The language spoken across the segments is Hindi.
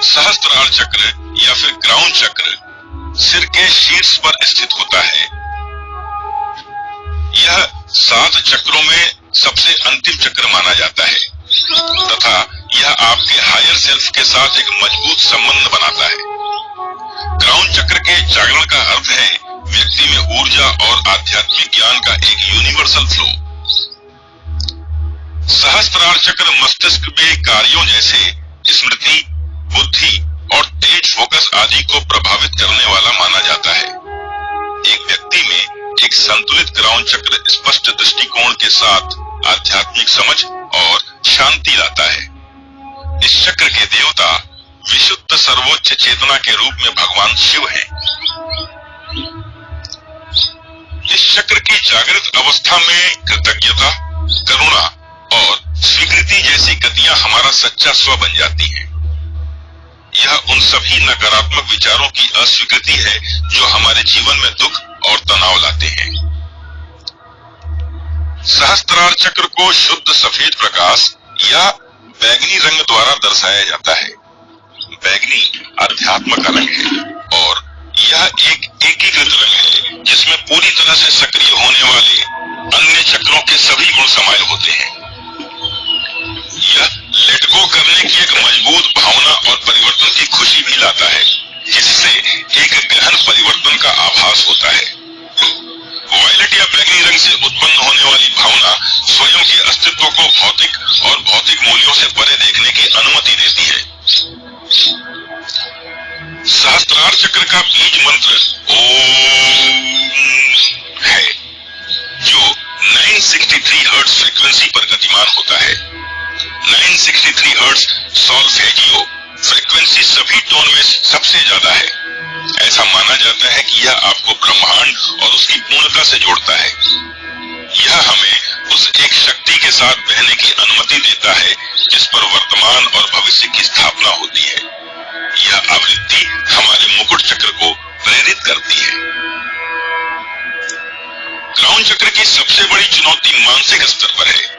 सहस्त्रार चक्र या फिर क्राउन चक्र सिर के शीर्ष पर स्थित होता है। यह 7 चक्रों में सबसे अंतिम चक्र माना जाता है तथा यह आपके हायर सेल्फ के साथ एक मजबूत संबंध बनाता है। क्राउन चक्र के जागरण का अर्थ है व्यक्ति में ऊर्जा और आध्यात्मिक ज्ञान का एक यूनिवर्सल फ्लो। सहस्त्रार चक्र मस्तिष्क में कार्यों जैसे स्मृति, बुद्धि और तेज फोकस आदि को प्रभावित करने वाला माना जाता है। एक व्यक्ति में एक संतुलित क्राउन चक्र स्पष्ट दृष्टिकोण के साथ आध्यात्मिक समझ और शांति लाता है। इस चक्र के देवता विशुद्ध सर्वोच्च चेतना के रूप में भगवान शिव हैं। इस चक्र की जागृत अवस्था में कृतज्ञता, करुणा और स्वीकृति जैसी गतियां हमारा सच्चा स्व बन जाती हैं। यह उन सभी नकारात्मक विचारों की अस्वीकृति है जो हमारे जीवन में दुख और तनाव लाते हैं। सहस्त्रार चक्र को शुद्ध सफेद प्रकाश या बैगनी रंग द्वारा दर्शाया जाता है। बैगनी अध्यात्म का रंग है और यह एक एकीकृत रंग है जिसमें पूरी तरह से सक्रिय होने वाले अन्य चक्रों के सभी गुण समाये होते हैं। यह लेट गो करने की एक मजबूत भावना और परिवर्तन की खुशी भी लाता है, जिससे एक गहन परिवर्तन का आभास होता है। वायलेट या बैगनी रंग से उत्पन्न होने वाली भावना स्वयं के अस्तित्व को भौतिक और भौतिक मूल्यों से परे देखने की अनुमति देती है। सहस्त्रार चक्र का बीज मंत्र ओम है, जो 963 हर्ट्ज फ्रीक्वेंसी पर गतिमान होता है। 963 हर्ट्ज सॉल्फेजियो फ्रीक्वेंसी सभी टोन में सबसे ज्यादा है। ऐसा माना जाता है कि यह आपको ब्रह्मांड और उसकी पूर्णता से जोड़ता है। यह हमें उस एक शक्ति के साथ बहने की अनुमति देता है जिस पर वर्तमान और भविष्य की स्थापना होती है। यह आवृत्ति हमारे मुकुट चक्र को प्रेरित करती है। क्राउन चक्र की सबसे बड़ी चुनौती मानसिक स्तर पर है।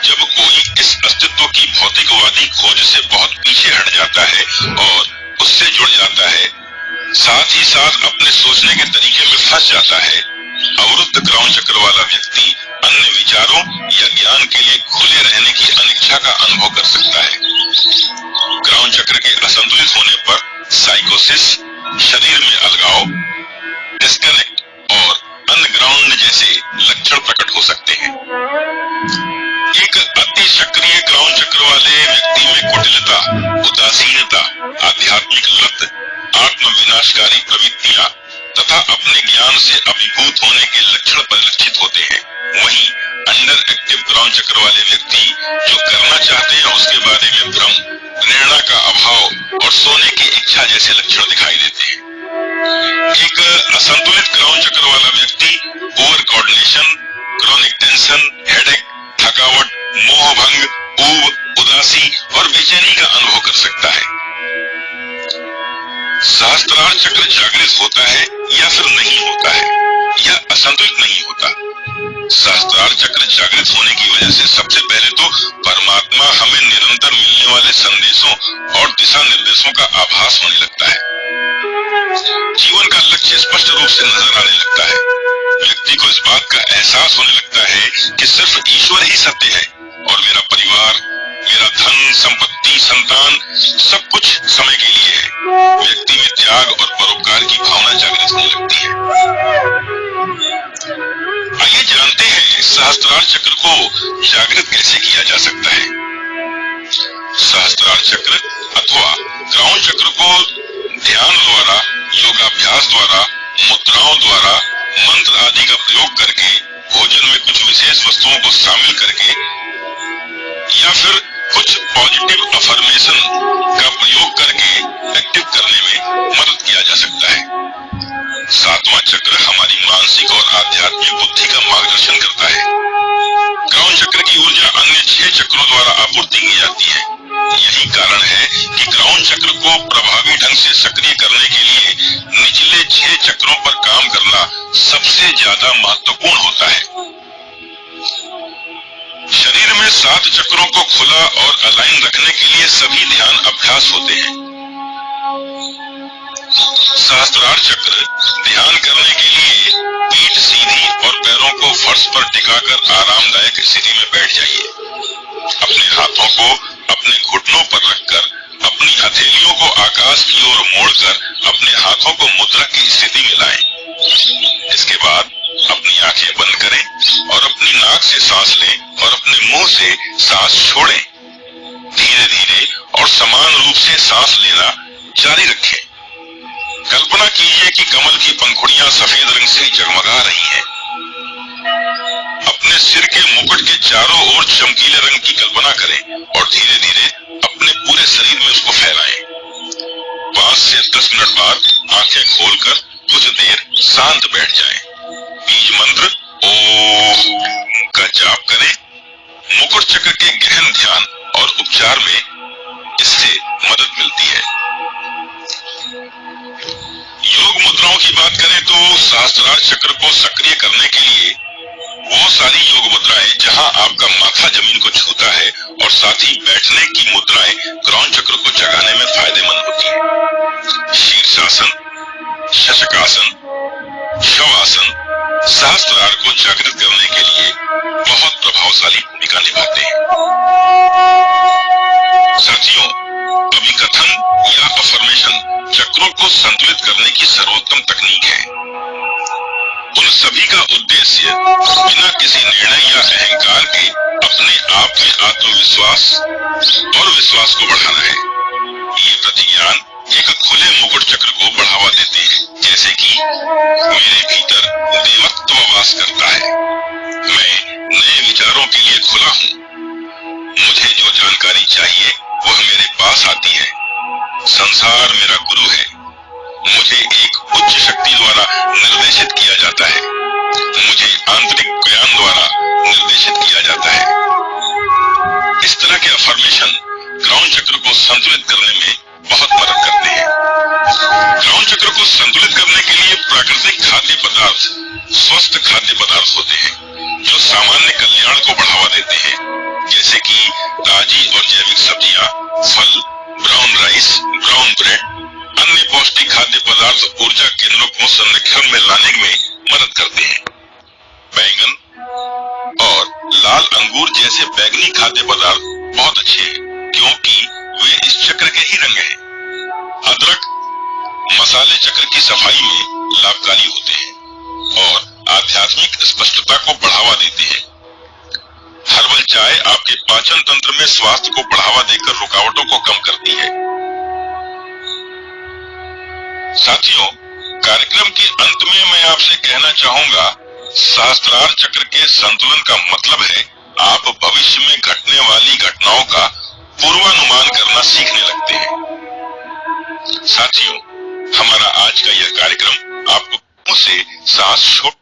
जब कोई इस अस्तित्व की भौतिकवादी खोज से बहुत पीछे हट जाता है और उससे जुड़ जाता है, साथ ही साथ अपने सोचने के तरीके में फंस जाता है, अवरुद्ध क्राउन चक्र वाला व्यक्ति अन्य विचारों या ज्ञान के लिए खुले रहने की अनिच्छा का अनुभव कर सकता है। क्राउन चक्र के असंतुलित होने पर साइकोसिस, शरीर में अलगाव, डिस्कनेक्ट और अनग्राउंड जैसे लक्षण प्रकट हो सकते हैं। एक अति सक्रिय क्राउन चक्र वाले व्यक्ति में कुटिलता, उदासीनता, आध्यात्मिक लत, आत्म विनाशकारी प्रवृत्तियां तथा अपने ज्ञान से अभिभूत होने के लक्षण परिलक्षित होते हैं। वहीं अंडर एक्टिव क्राउन चक्र वाले व्यक्ति जो करना चाहते हैं उसके बारे में भ्रम, प्रेरणा का अभाव और सोने की इच्छा जैसे लक्षण दिखाई देते हैं। एक असंतुलित क्राउन चक्र वाला व्यक्ति over coordination, chronic tension, headache, थकावट, मोहभंग, ऊब, उदासी और बेचैनी का अनुभव कर सकता है। सहस्त्रार चक्र जागृत होता है या फिर नहीं होता है, या असंतुलित नहीं होता। सहस्त्रार चक्र जागृत होने की वजह से सबसे पहले तो परमात्मा हमें निरंतर मिलने वाले संदेशों और दिशा निर्देशों का आभास होने लगता है। जीवन का लक्ष्य स्पष्ट रूप से नजर आने लगता है। व्यक्ति को इस बात का एहसास होने लगता है कि सिर्फ ईश्वर ही सत्य है और मेरा परिवार, मेरा धन, संपत्ति, संतान सब कुछ समय के लिए है। व्यक्ति में त्याग और परोपकार की भावना जागृत होने लगती है। आइए जानते हैं सहस्त्रार चक्र को जागृत कैसे किया जा सकता है। सहस्त्रार चक्र अथवा क्राउन चक्र को ध्यान द्वारा, योगाभ्यास द्वारा, मुद्राओं द्वारा, मंत्र आदि का प्रयोग करके, भोजन में कुछ विशेष वस्तुओं को शामिल करके या फिर कुछ पॉजिटिव अफर्मेशन का प्रयोग करके एक्टिव करने में मदद किया जा सकता है। सातवां चक्र हमारी मानसिक और आध्यात्मिक बुद्धि का मार्गदर्शन करता है। क्राउन चक्र की ऊर्जा अन्य 6 चक्रों द्वारा आपूर्ति की जाती है। यही कारण है कि क्राउन चक्र को प्रभावी ढंग से सक्रिय करने के लिए निचले 6 चक्रों पर काम करना सबसे ज्यादा महत्वपूर्ण होता है। शरीर में 7 चक्रों को खुला और अलाइन रखने के लिए सभी ध्यान अभ्यास होते हैं। सहस्त्रार चक्र ध्यान करने के लिए पीठ सीधी और पैरों को फर्श पर टिकाकर आरामदायक स्थिति में बैठ जाइए। अपने हाथों को अपने घुटनों पर रखकर अपनी हथेलियों को आकाश की ओर मोड़कर अपने हाथों को मुद्रा की स्थिति में लाएं। इसके बाद अपनी आंखें बंद करें और अपनी नाक से सांस लें और अपने मुंह से सांस छोड़ें। धीरे धीरे और समान रूप से सांस लेना जारी रखें। कल्पना कीजिए कि कमल की पंखुड़ियां सफेद रंग से जगमगा रही हैं। अपने सिर के मुकुट के चारों ओर चमकीले रंग की कल्पना करें और धीरे धीरे अपने पूरे शरीर में उसको फैलाएं। 5 से 10 मिनट बाद आंखें खोलकर कुछ देर शांत बैठ जाएं। बीज मंत्र ओम का जाप करें। मुकुट चक्र के गहन ध्यान और उपचार में इससे मदद मिलती है। योग मुद्राओं की बात करें तो सहस्त्रार चक्र को सक्रिय करने के लिए वो सारी योग मुद्राएं जहां आपका माथा जमीन को छूता है और साथ ही बैठने की मुद्राएं क्रॉन चक्र को जगाने में फायदेमंद होती है। शीर्षासन, शशकासन, शवासन सहस्त्रार को जागृत करने के लिए बहुत प्रभावशाली भूमिका निभाते हैं। साथियों, अभिकथन या अफर्मेशन चक्रों को संतुलित करने की सर्वोत्तम तकनीक है। उन सभी का उद्देश्य बिना किसी निर्णय या अहंकार के अपने आप में आत्मविश्वास और विश्वास को बढ़ाना है। ये प्रतिज्ञान एक खुले मुकुट चक्र को बढ़ावा देते हैं, जैसे कि मेरे भीतर देवत्व वास करता है, मैं नए विचारों के लिए खुला हूँ, मुझे जो जानकारी चाहिए वह मेरे पास आती है, संसार मेरा गुरु है, मुझे एक उच्च शक्ति द्वारा निर्देशित किया जाता है, मुझे आंतरिक ज्ञान द्वारा निर्देशित किया जाता है। इस तरह के अफर्मेशन क्रॉन चक्र को संतुलित करने में बहुत मदद करते हैं। क्रॉन चक्र को संतुलित करने के लिए प्राकृतिक खाद्य पदार्थ स्वस्थ खाद्य पदार्थ होते हैं जो सामान्य कल्याण को बढ़ावा देते हैं, जैसे कि ताजी और जैविक सब्जियां, फल, ब्राउन राइस, ब्राउन ब्रेड, अन्य पौष्टिक खाद्य पदार्थ ऊर्जा केंद्रों को संरक्षण में लाने में मदद करते हैं। बैंगन और लाल अंगूर जैसे बैंगनी खाद्य पदार्थ बहुत अच्छे हैं क्योंकि वे इस चक्र के ही रंग हैं। अदरक मसाले चक्र की सफाई में लाभकारी होते हैं और आध्यात्मिक स्पष्टता को बढ़ावा देते हैं। हर्बल चाय आपके पाचन तंत्र में स्वास्थ्य को बढ़ावा देकर रुकावटों को कम करती है। साथियों, कार्यक्रम के अंत में मैं आपसे कहना चाहूंगा, सहस्त्रार चक्र के संतुलन का मतलब है आप भविष्य में घटने वाली घटनाओं का पूर्वानुमान करना सीखने लगते हैं। साथियों, हमारा आज का यह कार्यक्रम आपको मुंह से सांस छोड़,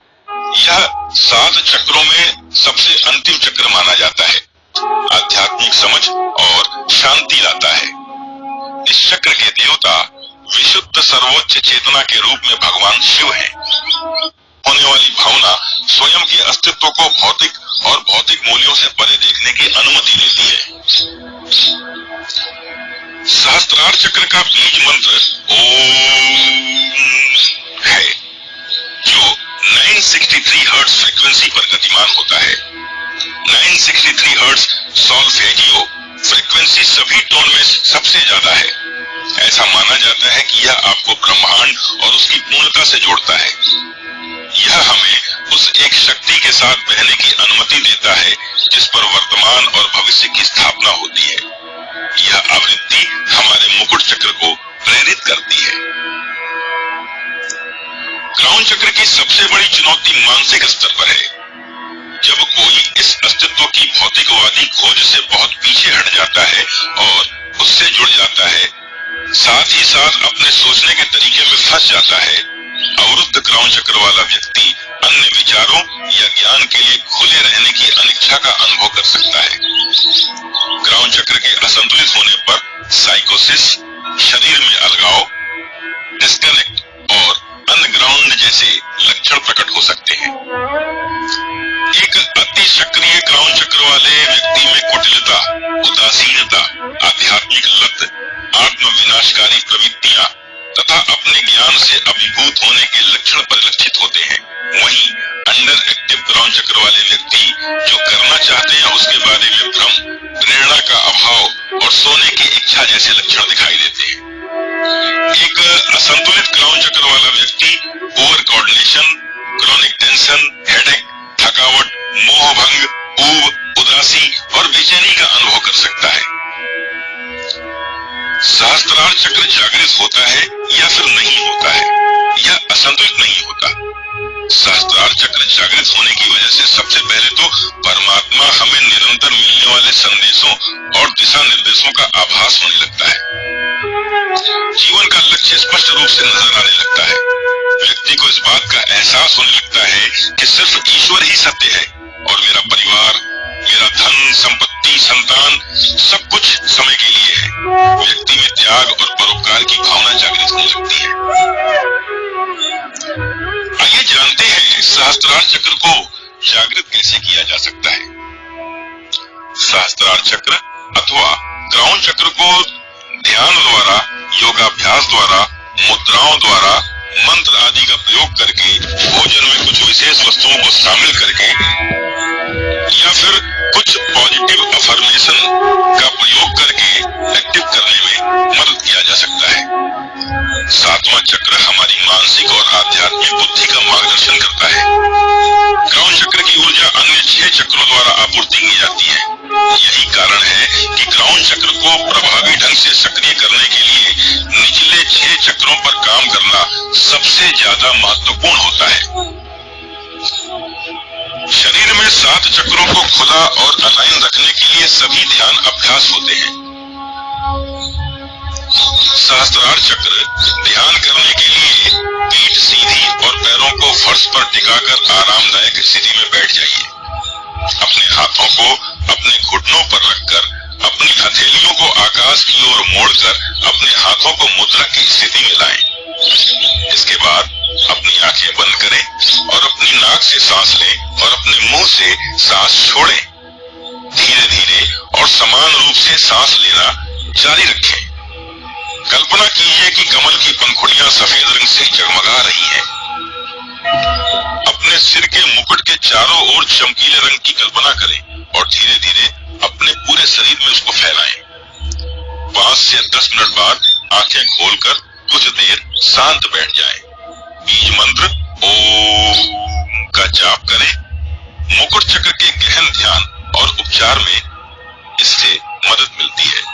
यह 7 चक्रों में सबसे अंतिम चक्र माना जाता है, आध्यात्मिक समझ और शांति लाता है। इस चक्र के देवता विशुद्ध सर्वोच्च चेतना के रूप में भगवान शिव हैं। होने वाली भावना स्वयं के अस्तित्व को भौतिक और भौतिक मूल्यों से परे देखने की अनुमति देती है। सहस्त्रार चक्र का बीज मंत्र ओम है, जो 963 हर्ट्ज फ्रीक्वेंसी पर गतिमान होता है। 963 हर्ट्ज सॉल्फेजियो फ्रीक्वेंसी सभी टोन में सबसे ज्यादा है। ऐसा माना जाता है कि यह आपको ब्रह्मांड और उसकी पूर्णता से जोड़ता है। यह हमें उस एक शक्ति के साथ बहने की अनुमति देता है जिस पर वर्तमान और भविष्य की स्थापना होती है। यह आवृत्ति हमारे मुकुट चक्र को प्रेरित करती है। क्रॉन चक्र की सबसे बड़ी चुनौती मानसिक स्तर पर है। जब कोई इस अस्तित्व की भौतिकवादी खोज से बहुत पीछे हट जाता है और उससे जुड़ जाता है, साथ ही साथ अपने सोचने के तरीके में फंस जाता है, अवरुद्ध क्रॉन चक्र वाला व्यक्ति अन्य विचारों या ज्ञान के लिए खुले रहने की अनिच्छा का अनुभव कर सकता है। क्रॉन चक्र के असंतुलित होने पर साइकोसिस, शरीर में अलगाव, डिस्कनेक्ट और अनग्राउंड जैसे लक्षण प्रकट हो सकते हैं। एक अति सक्रिय क्रॉन चक्र वाले व्यक्ति में कुटिलता, उदासीनता, आध्यात्मिक लत, आत्म विनाशकारी प्रवृत्तियां तथा अपने ज्ञान से अभिभूत होने के लक्षण परिलक्षित होते हैं। वहीं अंडर एक्टिव ग्रहण चक्र वाले व्यक्ति जो करना चाहते हैं उसके बारे में भ्रम, प्रेरणा का अभाव और सोने की इच्छा जैसे लक्षण दिखाई देते हैं। एक असंतुलित ग्रहण चक्र वाला व्यक्ति over coordination, chronic tension, headache, थकावट, मोहभंग, ऊब, उदासी और बेचैनी का अनुभव कर सकता है। सहस्त्रार चक्र जागृत होता है या फिर नहीं होता है, या असंतुलित नहीं होता। सहस्त्रार चक्र जागृत होने की वजह से सबसे पहले तो परमात्मा हमें निरंतर मिलने वाले संदेशों और दिशा निर्देशों का आभास होने लगता है। जीवन का लक्ष्य स्पष्ट रूप से नजर आने लगता है। व्यक्ति को इस बात का एहसास होने लगता है कि सिर्फ ईश्वर ही सत्य है और मेरा परिवार, मेरा धन, संपत्ति, संतान सब कुछ समय के लिए है। व्यक्ति में त्याग और परोपकार की भावना जागृत होने लगती है। आइए जानते हैं सहस्त्रार चक्र को जागृत कैसे किया जा सकता है। सहस्त्रार चक्र अथवा ग्राउंड चक्र को ध्यान द्वारा, योगाभ्यास द्वारा, मुद्राओं द्वारा, मंत्र आदि का प्रयोग करके, भोजन में कुछ विशेष वस्तुओं को शामिल करके या फिर कुछ पॉजिटिव अफर्मेशन का प्रयोग करके एक्टिव करने में मदद किया जा सकता है। सातवां चक्र हमारी मानसिक और आध्यात्मिक बुद्धि का मार्गदर्शन करता है। ग्राउंड चक्र की ऊर्जा अन्य 6 चक्रों द्वारा आपूर्ति की जाती है। यही कारण है कि ग्राउंड चक्र को प्रभावी ढंग से सक्रिय करने के लिए निचले 6 चक्रों पर काम करना सबसे ज्यादा महत्वपूर्ण होता है। शरीर में 7 चक्रों को खुला और अलाइन रखने के लिए सभी ध्यान अभ्यास होते हैं। सहस्त्रार चक्र ध्यान करने के लिए पीठ सीधी और पैरों को फर्श पर टिकाकर आरामदायक स्थिति में बैठ जाइए। अपने हाथों को अपने घुटनों पर रखकर अपनी हथेलियों को आकाश की ओर मोड़कर अपने हाथों को मुद्रा की स्थिति में लाएं। इसके बाद अपनी आंखें बंद करें और अपनी नाक से सांस लें और अपने मुंह से सांस छोड़ें। धीरे धीरे और समान रूप से सांस लेना जारी रखें। कल्पना कीजिए कि कमल की पंखुड़ियां सफेद रंग से जगमगा रही हैं। अपने सिर के मुकुट के चारों ओर चमकीले रंग की कल्पना करें और धीरे धीरे अपने पूरे शरीर में उसको फैलाएं। 5 से 10 मिनट बाद आंखें खोलकर कुछ देर शांत बैठ जाएं। बीज मंत्र ओम का जाप करें। मुकुट चक्र के गहन ध्यान और उपचार में इससे मदद मिलती है।